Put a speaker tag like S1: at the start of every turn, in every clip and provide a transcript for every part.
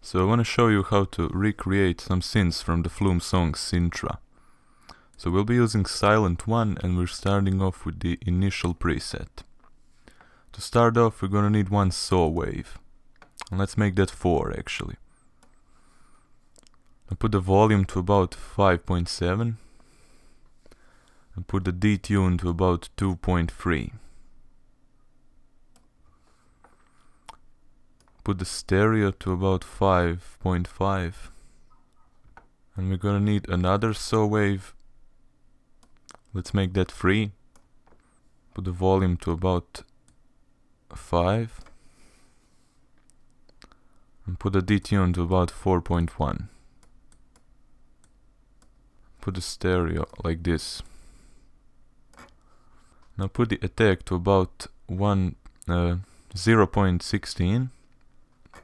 S1: So I want to show you how to recreate some synths from the Flume song Sintra. So we'll be using Sylenth1 and we're starting off with the initial preset. To start off we're gonna need one saw wave. And let's make that 4 actually. I'll put the volume to about 5.7 and put the detune to about 2.3. Put the stereo to about 5.5 and we're gonna need another saw wave. Let's make that 3. Put the volume to about 5 and put the detune to about 4.1. Put the stereo like this. Now put the attack to about 0.16,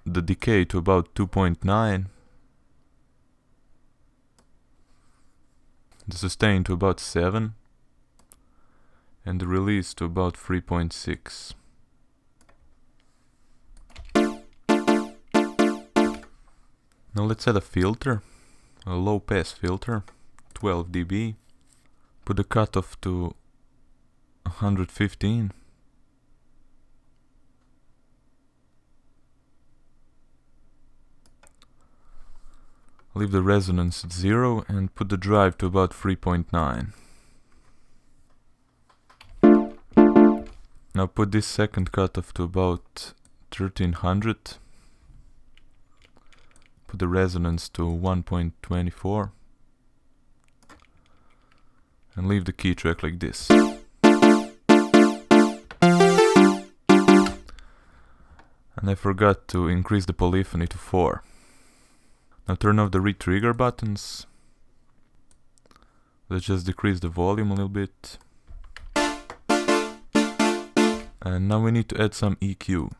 S1: the decay to about 2.9, the sustain to about 7, and the release to about 3.6. Now let's add a filter, a low pass filter, 12 dB. Put the cutoff to 115. Leave the resonance at 0 and put the drive to about 3.9. Now put this second cutoff to about 1300. Put the resonance to 1.24 and leave the key track like this. And I forgot to increase the polyphony to 4. Now turn off the re-trigger buttons. Let's just decrease the volume a little bit. And now we need to add some EQ.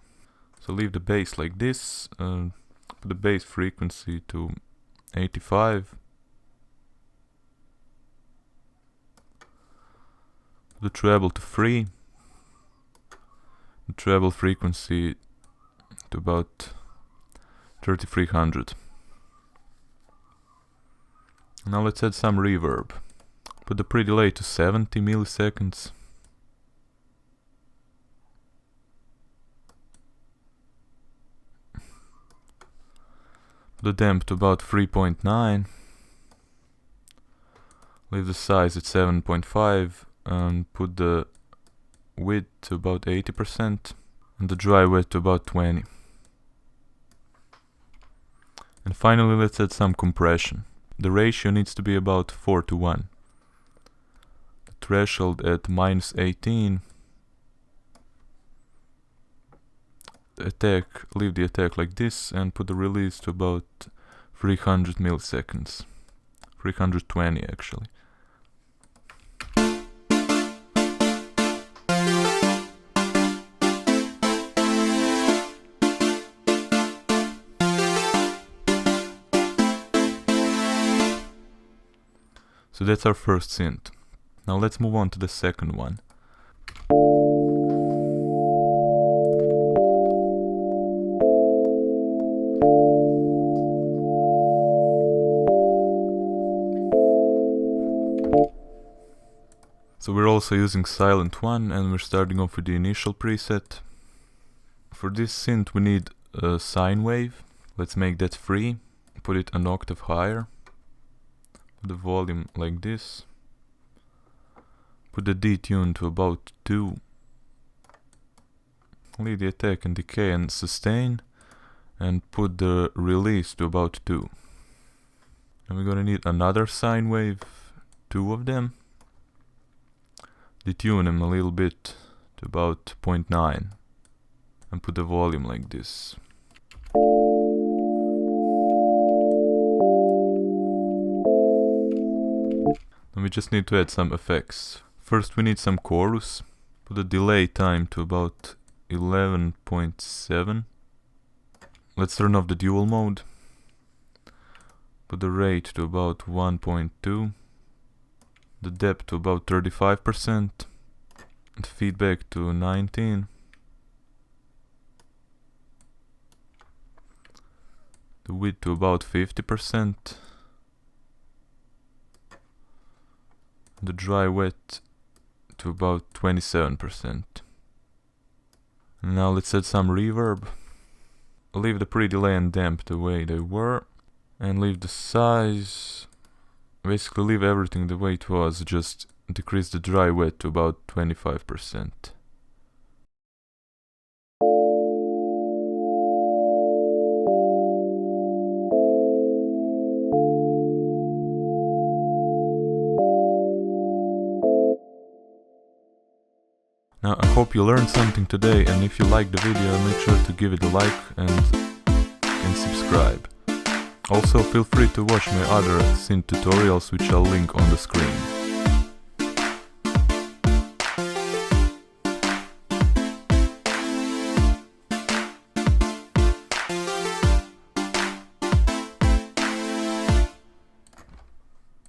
S1: So leave the bass like this. Put the bass frequency to 85. Put the treble to 3. The treble frequency to about 3300. Now let's add some reverb. Put the pre-delay to 70 milliseconds. Put the damp to about 3.9. Leave the size at 7.5 and put the width to about 80% and the dry wet to about 20. And finally let's add some compression. The ratio needs to be about 4:1. The threshold at -18. The attack, leave the attack like this and put the release to about 300 milliseconds. 320 actually. So that's our first synth. Now let's move on to the second one. So we're also using Sylenth1 and we're starting off with the initial preset. For this synth we need a sine wave. Let's make that 3. Put it an octave higher. Put the volume like this. Put the detune to about 2. Leave the attack and decay and sustain. And put the release to about 2. And we're gonna need another sine wave, 2 of them. Detune them a little bit to about 0.9. And put the volume like this. And we just need to add some effects. First we need some chorus. Put the delay time to about 11.7. Let's turn off the dual mode. Put the rate to about 1.2. The depth to about 35%. And feedback to 19. The width to about 50%. The dry wet to about 27%. Now let's add some reverb. Leave the pre-delay and damp the way they were. And leave the size. Basically leave everything the way it was, just decrease the dry wet to about 25%. Now I hope you learned something today, and if you liked the video make sure to give it a like and subscribe. Also feel free to watch my other synth tutorials which I'll link on the screen.